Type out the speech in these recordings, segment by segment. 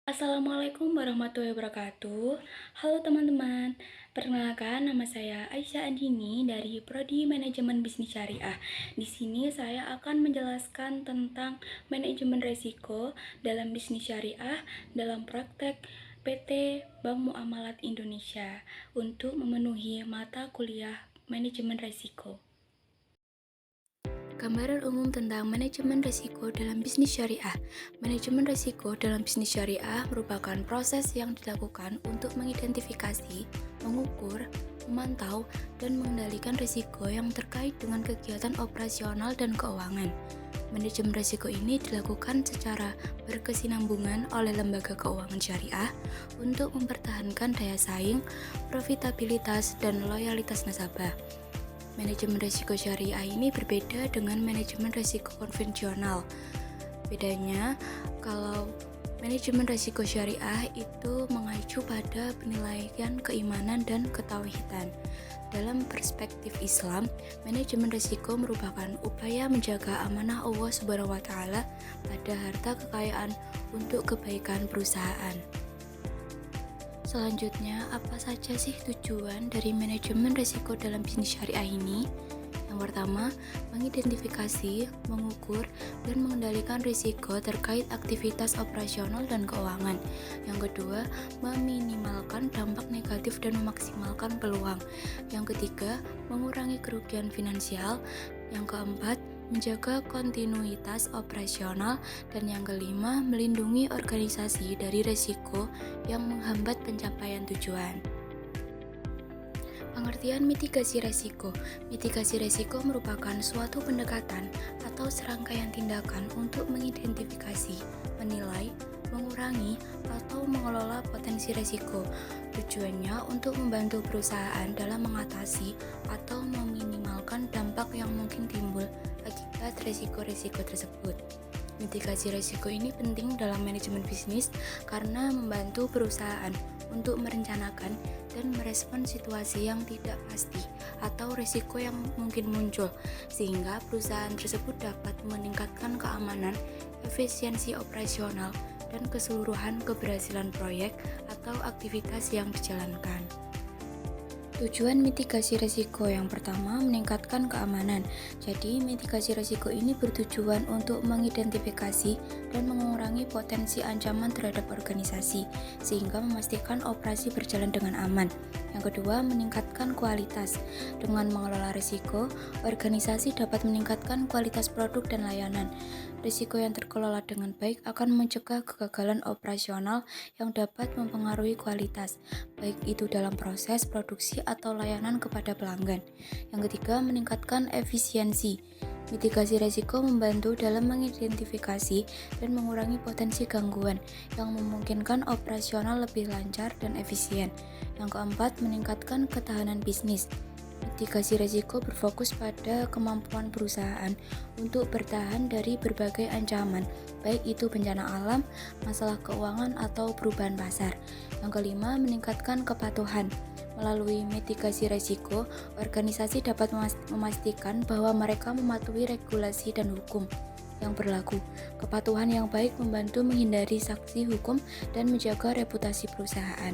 Assalamualaikum warahmatullahi wabarakatuh. Halo teman-teman, perkenalkan nama saya Aisyah Andini dari Prodi Manajemen Bisnis Syariah. Di sini saya akan menjelaskan tentang manajemen risiko dalam bisnis syariah dalam praktek PT Bank Muamalat Indonesia untuk memenuhi mata kuliah manajemen risiko. Gambaran umum tentang manajemen risiko dalam bisnis syariah. Manajemen risiko dalam bisnis syariah merupakan proses yang dilakukan untuk mengidentifikasi, mengukur, memantau, dan mengendalikan risiko yang terkait dengan kegiatan operasional dan keuangan. Manajemen risiko ini dilakukan secara berkesinambungan oleh lembaga keuangan syariah untuk mempertahankan daya saing, profitabilitas, dan loyalitas nasabah. Manajemen risiko syariah ini berbeda dengan manajemen risiko konvensional. Bedanya, kalau manajemen risiko syariah itu mengacu pada penilaian keimanan dan ketauhidan. Dalam perspektif Islam, manajemen risiko merupakan upaya menjaga amanah Allah Subhanahu wa taala pada harta kekayaan untuk kebaikan perusahaan. Selanjutnya, apa saja sih tujuan dari manajemen risiko dalam bisnis syariah ini? Yang pertama, mengidentifikasi, mengukur, dan mengendalikan risiko terkait aktivitas operasional dan keuangan. Yang kedua, meminimalkan dampak negatif dan memaksimalkan peluang. Yang ketiga, mengurangi kerugian finansial. Yang keempat, menjaga kontinuitas operasional, dan yang kelima, melindungi organisasi dari risiko yang menghambat pencapaian tujuan. Pengertian mitigasi risiko. Mitigasi risiko merupakan suatu pendekatan atau serangkaian tindakan untuk mengidentifikasi, menilai, mengurangi, atau mengelola potensi risiko. Tujuannya untuk membantu perusahaan dalam mengatasi atau meminimalkan dampak yang mungkin timbul akibat risiko-risiko tersebut. Mitigasi risiko ini penting dalam manajemen bisnis karena membantu perusahaan untuk merencanakan dan merespon situasi yang tidak pasti atau risiko yang mungkin muncul, sehingga perusahaan tersebut dapat meningkatkan keamanan, efisiensi operasional, dan keseluruhan keberhasilan proyek atau aktivitas yang dijalankan. Tujuan mitigasi risiko yang pertama, meningkatkan keamanan. Jadi, mitigasi risiko ini bertujuan untuk mengidentifikasi dan mengurangi potensi ancaman terhadap organisasi, sehingga memastikan operasi berjalan dengan aman. Yang kedua, meningkatkan kualitas. Dengan mengelola risiko, organisasi dapat meningkatkan kualitas produk dan layanan. Risiko yang terkelola dengan baik akan mencegah kegagalan operasional yang dapat mempengaruhi kualitas, baik itu dalam proses produksi atau layanan kepada pelanggan. Yang ketiga, meningkatkan efisiensi. Mitigasi risiko membantu dalam mengidentifikasi dan mengurangi potensi gangguan yang memungkinkan operasional lebih lancar dan efisien. Yang keempat, meningkatkan ketahanan bisnis. Mitigasi risiko berfokus pada kemampuan perusahaan untuk bertahan dari berbagai ancaman, baik itu bencana alam, masalah keuangan, atau perubahan pasar. Yang kelima, meningkatkan kepatuhan. Melalui mitigasi risiko, organisasi dapat memastikan bahwa mereka mematuhi regulasi dan hukum yang berlaku. Kepatuhan yang baik membantu menghindari sanksi hukum dan menjaga reputasi perusahaan.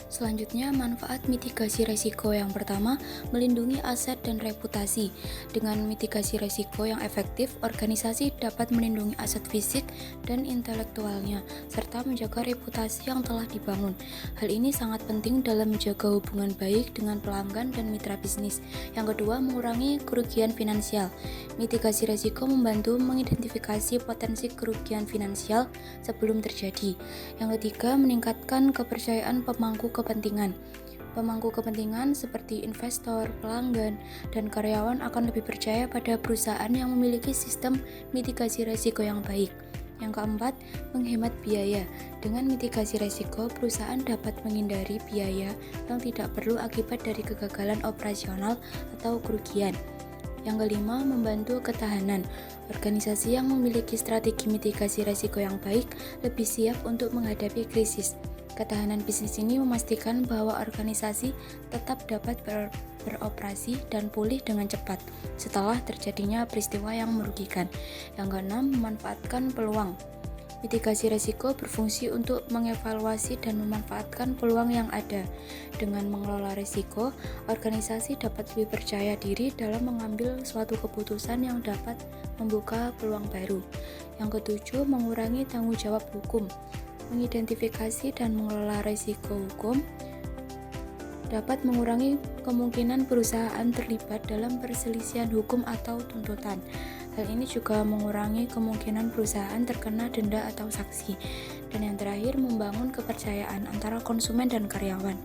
Selanjutnya, manfaat mitigasi risiko yang pertama, melindungi aset dan reputasi. Dengan mitigasi risiko yang efektif, organisasi dapat melindungi aset fisik dan intelektualnya, serta menjaga reputasi yang telah dibangun. Hal ini sangat penting dalam menjaga hubungan baik dengan pelanggan dan mitra bisnis. Yang kedua, mengurangi kerugian finansial. Mitigasi risiko membantu mengidentifikasi potensi kerugian finansial sebelum terjadi. Yang ketiga, meningkatkan kepercayaan pemangku kepentingan. Pemangku kepentingan seperti investor, pelanggan, dan karyawan akan lebih percaya pada perusahaan yang memiliki sistem mitigasi risiko yang baik. Yang keempat, menghemat biaya. Dengan mitigasi risiko, perusahaan dapat menghindari biaya yang tidak perlu akibat dari kegagalan operasional atau kerugian. Yang kelima, membantu ketahanan. Organisasi yang memiliki strategi mitigasi risiko yang baik lebih siap untuk menghadapi krisis. Ketahanan bisnis ini memastikan bahwa organisasi tetap dapat beroperasi dan pulih dengan cepat setelah terjadinya peristiwa yang merugikan. Yang keenam, memanfaatkan peluang. Mitigasi risiko berfungsi untuk mengevaluasi dan memanfaatkan peluang yang ada. Dengan mengelola risiko, organisasi dapat lebih percaya diri dalam mengambil suatu keputusan yang dapat membuka peluang baru. Yang ketujuh, mengurangi tanggung jawab hukum. Mengidentifikasi dan mengelola risiko hukum dapat mengurangi kemungkinan perusahaan terlibat dalam perselisihan hukum atau tuntutan. Hal ini juga mengurangi kemungkinan perusahaan terkena denda atau sanksi. Dan yang terakhir, membangun kepercayaan antara konsumen dan karyawan.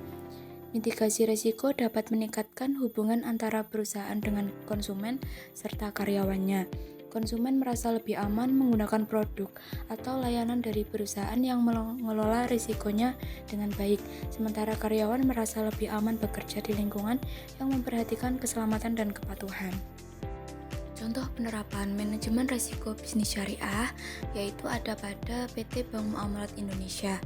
Mitigasi risiko dapat meningkatkan hubungan antara perusahaan dengan konsumen serta karyawannya. Konsumen merasa lebih aman menggunakan produk atau layanan dari perusahaan yang mengelola risikonya dengan baik, sementara karyawan merasa lebih aman bekerja di lingkungan yang memperhatikan keselamatan dan kepatuhan. Contoh penerapan manajemen risiko bisnis syariah yaitu ada pada PT Bank Muamalat Indonesia.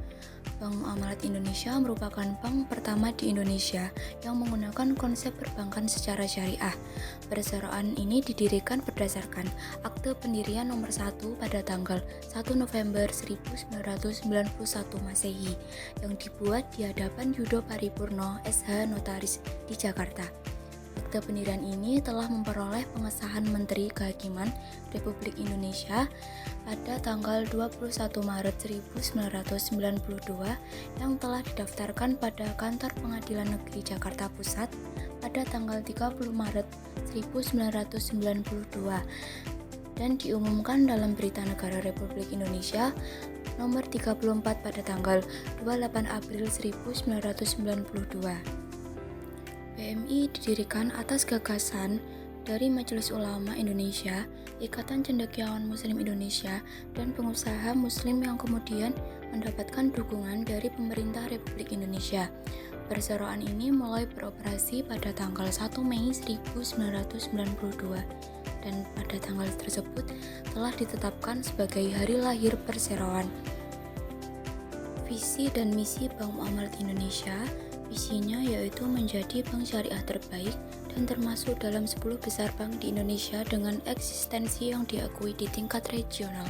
Bank Muamalat Indonesia merupakan bank pertama di Indonesia yang menggunakan konsep perbankan secara syariah. Perusahaan ini didirikan berdasarkan Akte Pendirian Nomor 1 pada tanggal 1 November 1991 Masehi yang dibuat di hadapan Yudo Paripurno SH Notaris di Jakarta. Akte pendirian ini telah memperoleh pengesahan Menteri Kehakiman Republik Indonesia pada tanggal 21 Maret 1992 yang telah didaftarkan pada Kantor Pengadilan Negeri Jakarta Pusat pada tanggal 30 Maret 1992 dan diumumkan dalam Berita Negara Republik Indonesia nomor 34 pada tanggal 28 April 1992. PMI didirikan atas gagasan dari Majelis Ulama Indonesia, Ikatan Cendekiawan Muslim Indonesia, dan pengusaha Muslim yang kemudian mendapatkan dukungan dari pemerintah Republik Indonesia. Perseroan ini mulai beroperasi pada tanggal 1 Mei 1992 dan pada tanggal tersebut telah ditetapkan sebagai hari lahir perseroan. Visi dan misi Bank Muamalat Indonesia. Visinya yaitu menjadi bank syariah terbaik dan termasuk dalam 10 besar bank di Indonesia dengan eksistensi yang diakui di tingkat regional.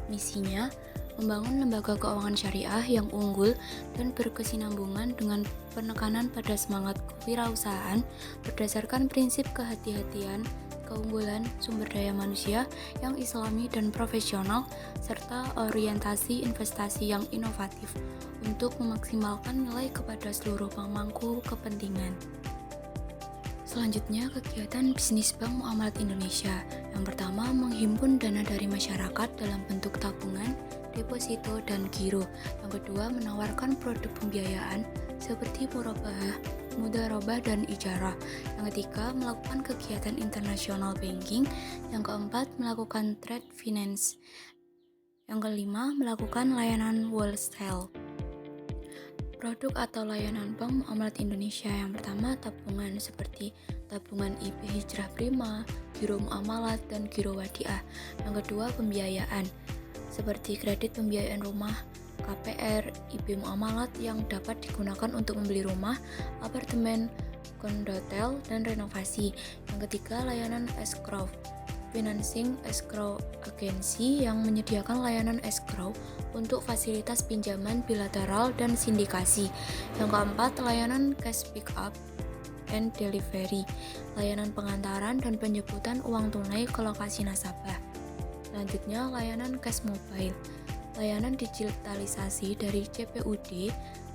Misinya, membangun lembaga keuangan syariah yang unggul dan berkesinambungan dengan penekanan pada semangat kewirausahaan berdasarkan prinsip kehati-hatian, keunggulan sumber daya manusia yang islami dan profesional, serta orientasi investasi yang inovatif untuk memaksimalkan nilai kepada seluruh pemangku kepentingan. Selanjutnya, kegiatan bisnis Bank Muamalat Indonesia. Yang pertama, menghimpun dana dari masyarakat dalam bentuk tabungan, deposito, dan giro. Yang kedua, menawarkan produk pembiayaan seperti murabahah, mudharabah, dan ijarah. Yang ketiga, melakukan kegiatan international banking. Yang keempat, melakukan trade finance. Yang kelima, melakukan layanan wholesale. Produk atau layanan Bank Muamalat Indonesia yang pertama, tabungan seperti tabungan IB Hijrah Prima, Giro Muamalat, dan Giro Wadiah. Yang kedua, pembiayaan seperti kredit pembiayaan rumah, KPR, IB Muamalat yang dapat digunakan untuk membeli rumah, apartemen, kondotel, dan renovasi. Yang ketiga, layanan escrow, financing escrow agency yang menyediakan layanan escrow untuk fasilitas pinjaman bilateral dan sindikasi. Yang keempat, layanan cash pick up and delivery, layanan pengantaran dan penjemputan uang tunai ke lokasi nasabah. Selanjutnya, layanan cash mobile, layanan digitalisasi dari CPUD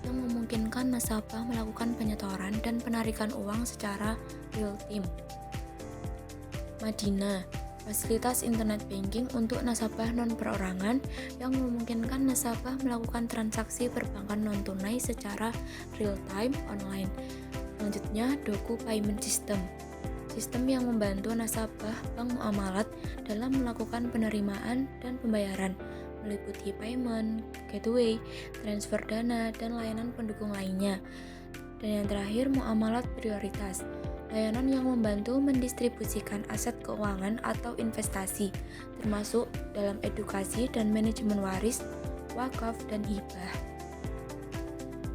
yang memungkinkan nasabah melakukan penyetoran dan penarikan uang secara real time. Madina, fasilitas internet banking untuk nasabah non-perorangan yang memungkinkan nasabah melakukan transaksi perbankan non-tunai secara real-time online. Selanjutnya, Doku Payment System, sistem yang membantu nasabah Bank Muamalat dalam melakukan penerimaan dan pembayaran, meliputi payment, gateway, transfer dana, dan layanan pendukung lainnya. Dan yang terakhir, muamalat prioritas, layanan yang membantu mendistribusikan aset keuangan atau investasi, termasuk dalam edukasi dan manajemen waris, wakaf, dan hibah.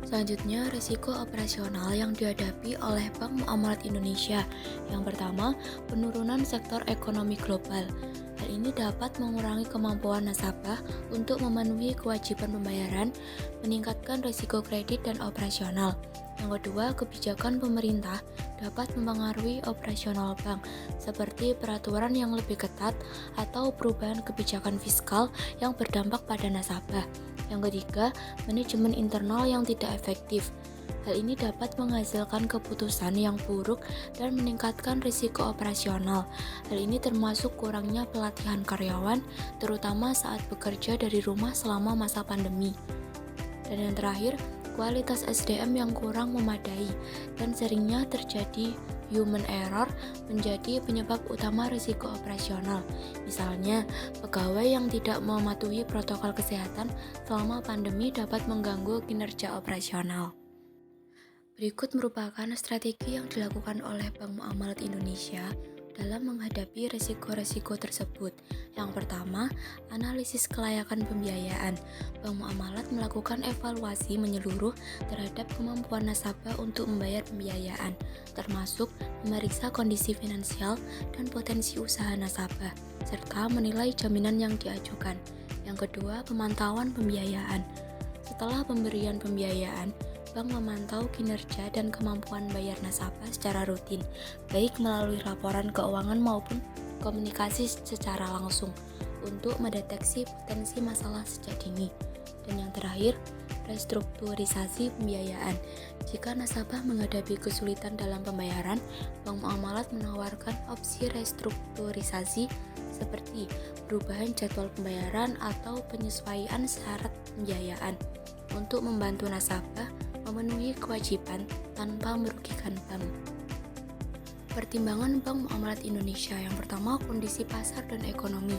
Selanjutnya, risiko operasional yang dihadapi oleh Bank Muamalat Indonesia. Yang pertama, penurunan sektor ekonomi global. Hal ini dapat mengurangi kemampuan nasabah untuk memenuhi kewajiban pembayaran, meningkatkan risiko kredit dan operasional. Yang kedua, kebijakan pemerintah dapat mempengaruhi operasional bank, seperti peraturan yang lebih ketat atau perubahan kebijakan fiskal yang berdampak pada nasabah. Yang ketiga, manajemen internal yang tidak efektif. Hal ini dapat menghasilkan keputusan yang buruk dan meningkatkan risiko operasional. Hal ini termasuk kurangnya pelatihan karyawan, terutama saat bekerja dari rumah selama masa pandemi. Dan yang terakhir, kualitas SDM yang kurang memadai dan seringnya terjadi human error menjadi penyebab utama risiko operasional. Misalnya, pegawai yang tidak mematuhi protokol kesehatan selama pandemi dapat mengganggu kinerja operasional. Berikut merupakan strategi yang dilakukan oleh Bank Muamalat Indonesia dalam menghadapi risiko-risiko tersebut. Yang pertama, analisis kelayakan pembiayaan. Bank Muamalat melakukan evaluasi menyeluruh terhadap kemampuan nasabah untuk membayar pembiayaan, termasuk memeriksa kondisi finansial dan potensi usaha nasabah, serta menilai jaminan yang diajukan. Yang kedua, pemantauan pembiayaan. Setelah pemberian pembiayaan, bank memantau kinerja dan kemampuan bayar nasabah secara rutin, baik melalui laporan keuangan maupun komunikasi secara langsung, untuk mendeteksi potensi masalah sejak dini. Dan yang terakhir, restrukturisasi pembiayaan. Jika nasabah menghadapi kesulitan dalam pembayaran, Bank Muamalat menawarkan opsi restrukturisasi seperti perubahan jadwal pembayaran atau penyesuaian syarat pembiayaan untuk membantu nasabah memenuhi kewajiban tanpa merugikan bank. Pertimbangan Bank Muamalat Indonesia. Yang pertama, kondisi pasar dan ekonomi.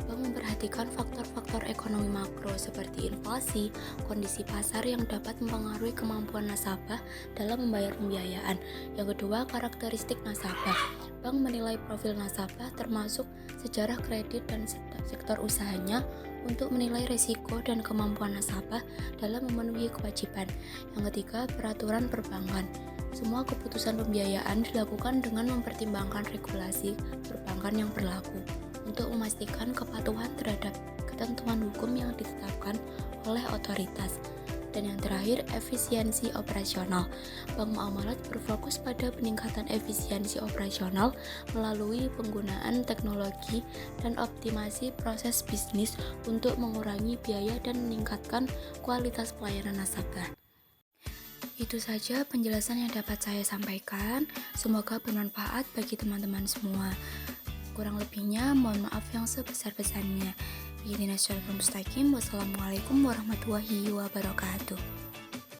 Bank memperhatikan faktor-faktor ekonomi makro seperti inflasi, kondisi pasar yang dapat mempengaruhi kemampuan nasabah dalam membayar pembiayaan. Yang kedua, karakteristik nasabah. Bank menilai profil nasabah termasuk sejarah kredit dan sektor usahanya untuk menilai risiko dan kemampuan nasabah dalam memenuhi kewajiban. Yang ketiga, peraturan perbankan. Semua keputusan pembiayaan dilakukan dengan mempertimbangkan regulasi perbankan yang berlaku untuk memastikan kepatuhan terhadap ketentuan hukum yang ditetapkan oleh otoritas. Dan yang terakhir, efisiensi operasional. Bank Muamalat berfokus pada peningkatan efisiensi operasional melalui penggunaan teknologi dan optimasi proses bisnis untuk mengurangi biaya dan meningkatkan kualitas pelayanan nasabah. Itu saja penjelasan yang dapat saya sampaikan. Semoga bermanfaat bagi teman-teman semua. Kurang lebihnya, mohon maaf yang sebesar-besarnya. Wassalamualaikum warahmatullahi wabarakatuh.